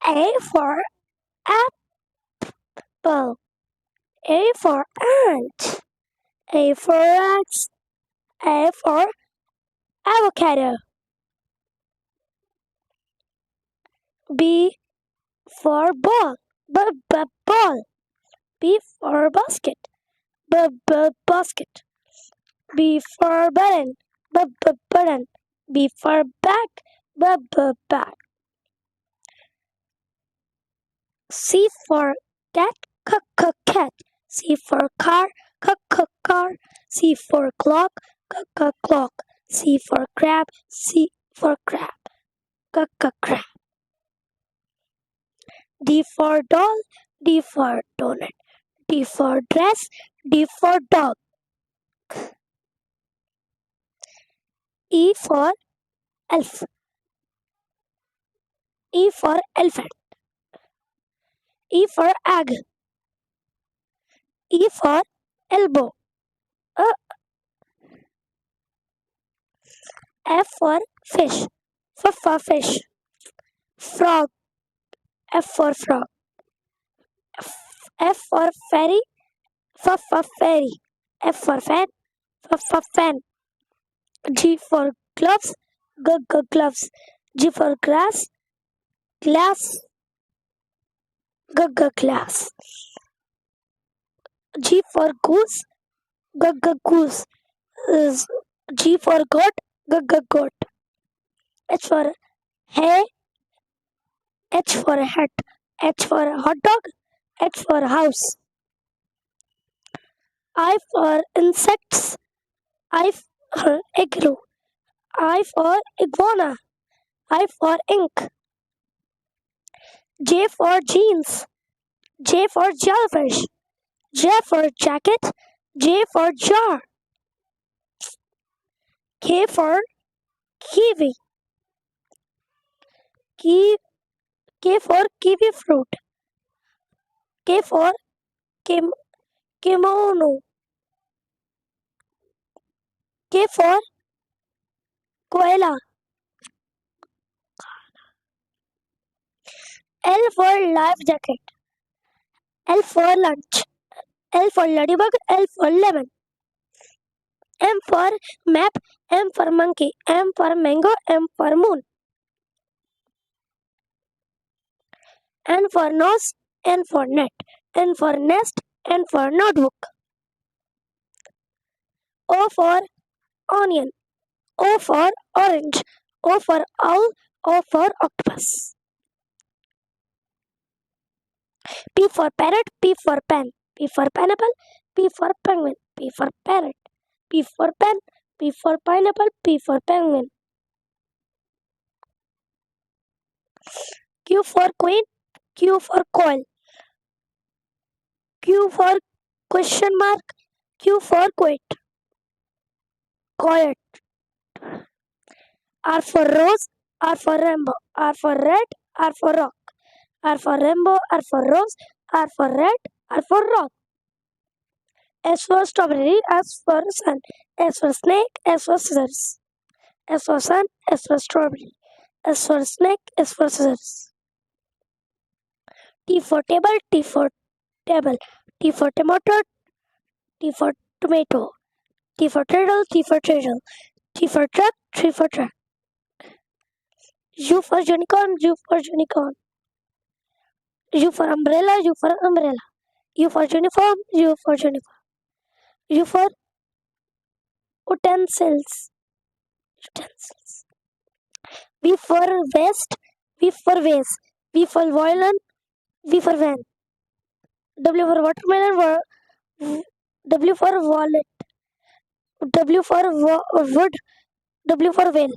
A for apple. A for ant. A for rats. A for avocado. B for ball. Ball. B for basket. Basket. B for button. Button. B for bag. Bag. C for cat. Cat. C for car. Car. C for clock. Clock. C for crab. C for crab. Crab. D for doll. D for donut. D for dress. D for dog. E for elf. E for elephant. E for egg. E for elbow. F for fish. F for fish. Frog. F for frog. F for fairy. F for fairy. F for fan. F for fan. G for gloves. Gloves. G for glass. Glass. Glass. G for goose. Goose. G for goat. Goat. H for hay. H for hat. H for hot dog. H for house. I for insects. I for igloo. I for iguana. I for ink. J for jeans. J for jellyfish. J for jacket. J for jar. K for kiwi. K for kiwi fruit. K for kimono. K for koala. L for life jacket. L for lunch. L for ladybug. L for lemon. M for map. M for monkey. M for mango. M for moon. N for nose. N for net. N for nest. N for notebook. O for onion. O for orange. O for owl. O for octopus. P for parrot. P for pen. P for pineapple. P for penguin. P for parrot. P for pen. P for pineapple. P for penguin. Q for queen. Q for coil. Q for question mark. Q for quit. Quiet. R for rose. R for rainbow. R for red. R for rock. R for rainbow. R for rose. R for red. R for rock. S for strawberry. S for sun. S for snake. S for scissors. S for sun. S for strawberry. S for snake. S for scissors. T for table. T for table. T for tomato. T for tomato. T for turtle. T for turtle. T for truck. T for truck. U for unicorn. U for unicorn. U for umbrella. U for umbrella. U for uniform. U for uniform. U for utensils. Utensils. V for vest. V for vase. V for violin. V for van. W for watermelon. W for wallet. W for wood. W for whale.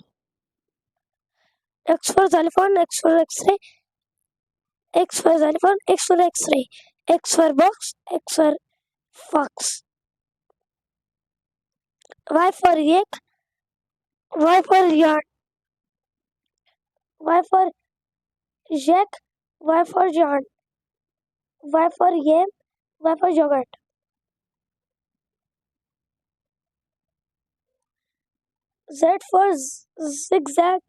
X for xylophone. X for X-ray. X for xylophone. X for X-ray. X for box. X for fox. Y for yak. Y for yarn. Y for yak. Y for yarn. Y for yam. Y for yogurt. Z for zigzag.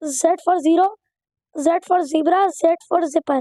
Z for zero. Z for zebra, Z for zipper.